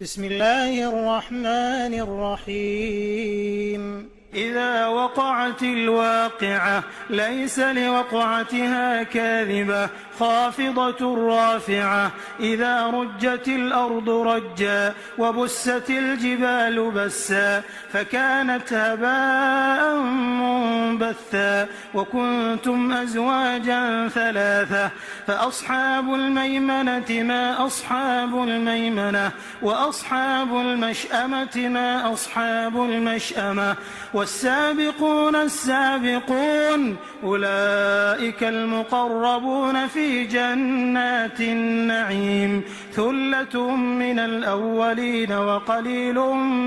بسم الله الرحمن الرحيم إذا وقعت الواقعة ليس لوقعتها كاذبة خافضة رافعة إذا رجت الأرض رجا وبست الجبال بسا فكانت هباء منبثا وكنتم أزواجا ثلاثة فأصحاب الميمنة ما أصحاب الميمنة وأصحاب المشأمة ما أصحاب المشأمة والسابقون السابقون أولئك المقربون في جنات النعيم ثلة من الأولين وقليل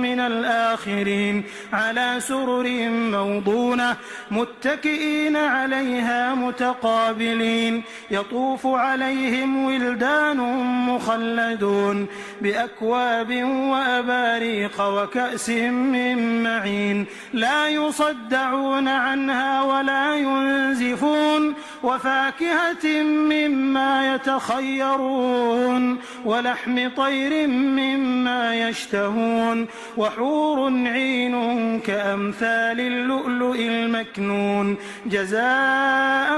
من الآخرين على سرر موضونة متكئين عليها متقابلين يطوف عليهم ولدان مخلدون بأكواب وأباريق وكأس من معين لا يصدعون عنها ولا ينزفون وفاكهة مما يتخيرون ولحم طير مما يشتهون وحور عين كأمثال اللؤلؤ المكنون جزاء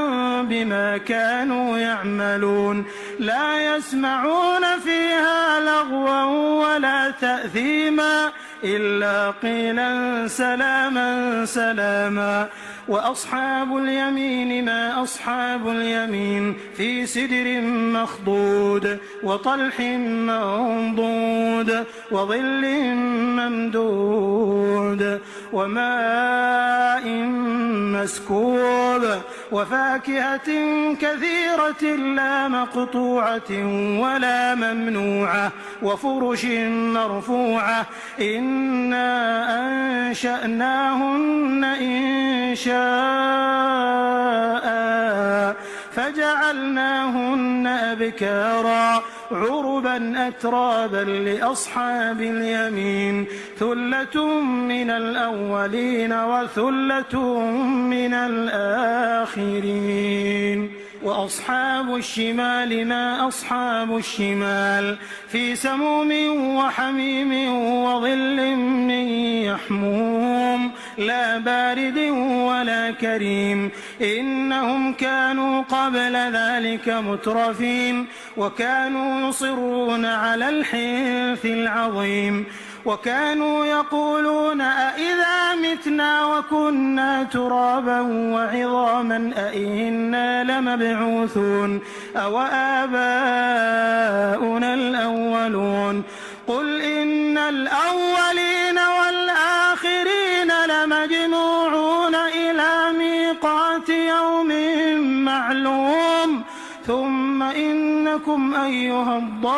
بما كانوا يعملون لا يسمعون فيها لغوا ولا تأثيما إلا قيلا سلاما سلاما وأصحاب اليمين ما أصحاب اليمين في سدر مخضود وطلح منضود وظل ممدود وماء مسكوب وفاكهة كثيرة لا مقطوعة ولا ممنوعة وفرش مرفوعة إنا أنشأناهن إنشاء فجعلناهن أبكارا عربا أترابا لأصحاب اليمين ثلة من الأولين وثلة من الآخرين وأصحاب الشمال ما أصحاب الشمال في سموم وحميم وظل من يحموم لا بارد ولا كريم إنهم كانوا قبل ذلك مترفين وكانوا يصرون على الحنث العظيم وكانوا يقولون أئذا متنا وكنا ترابا وعظاما أئنا لمبعوثون أو آباؤنا الأولون قل إن الأولين والآخرين لمجموعون إلى ميقات يوم معلوم ثم إنكم أيها الضالون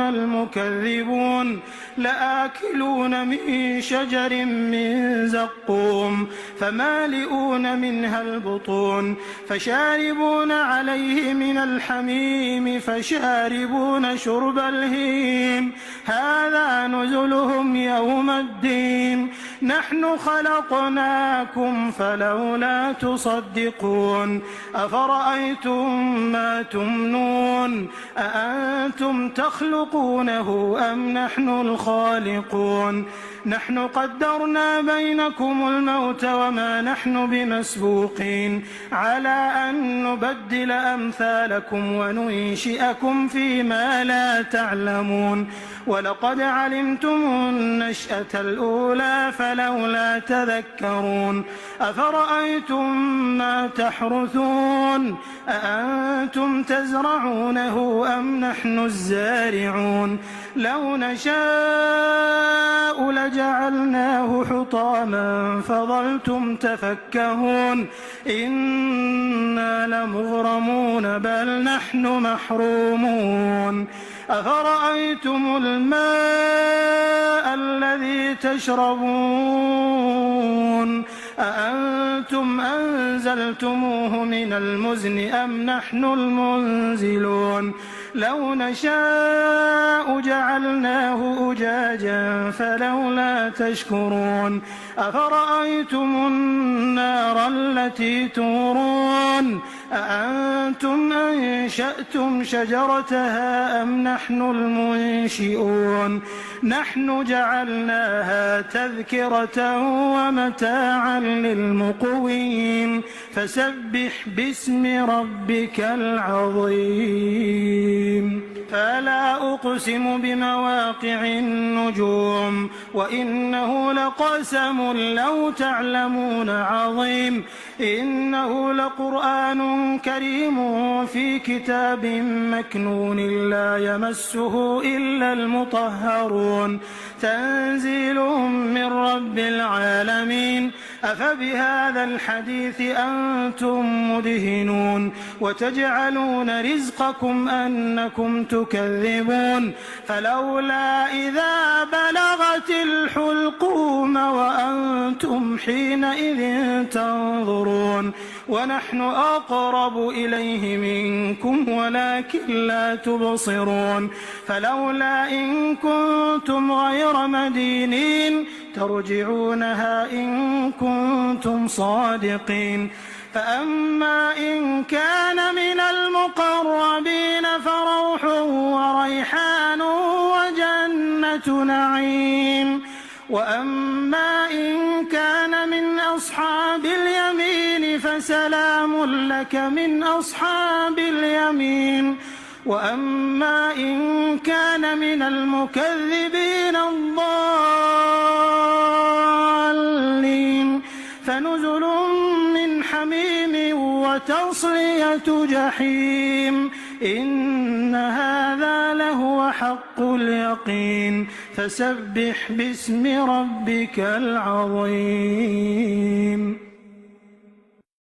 المكذبون لآكلون من شجر من زقوم فمالئون منها البطون فشاربون عليه من الحميم فشاربون شرب الهيم هذا نزلهم يوم الدين نحن خلقناكم فلولا تصدقون أفرأيتم ما تمنون أأنتم تخلقونه أم نحن الخالقون نحن قدرنا بينكم الموت وما نحن بمسبوقين على أن نبدل أمثالكم وننشئكم فيما لا تعلمون ولقد علمتم النشأة الأولى فلولا تذكرون أفرأيتم ما تحرثون أأنتم تزرعونه أم نحن الزارعون لو نشاء لجعلناه حطاما فظلتم تفكهون إنا لمغرمون بل نحن محرومون أفرأيتم الماء الذي تشربون أأنتم أنزلتموه من المزن أم نحن المنزلون لو نشاء جعلناه أجاجا فلولا تشكرون أفرأيتم النار التي تورون أأنتم أنشأتم شجرتها أم نحن المنشئون نحن جعلناها تذكرة ومتاعا للمقوين فسبح باسم ربك العظيم فلا أقسم بمواقع النجوم وإنه لقسم لو تعلمون عظيم إنه لقرآن كريم في كتاب مكنون لا يمسه إلا المطهرون تنزيل من رب العالمين أفبهذا الحديث أنتم مدهنون وتجعلون رزقكم أنكم تكذبون فلولا إذا بلغت الحلقوم وأنتم حينئذ تنظرون ونحن أقرب إليه منكم ولكن لا تبصرون فلولا إن كنتم غير مدينين ترجعونها إن كنتم صادقين فأما إن كان من المقربين فروح وريحان وجنة نعيم وأما إن كان من أصحاب اليمين فسلام لك من أصحاب اليمين وأما إن كان من المكذبين الضالين فنزل من حميم وتصلية جحيم إن هذا لهو حق اليقين فسبح باسم ربك العظيم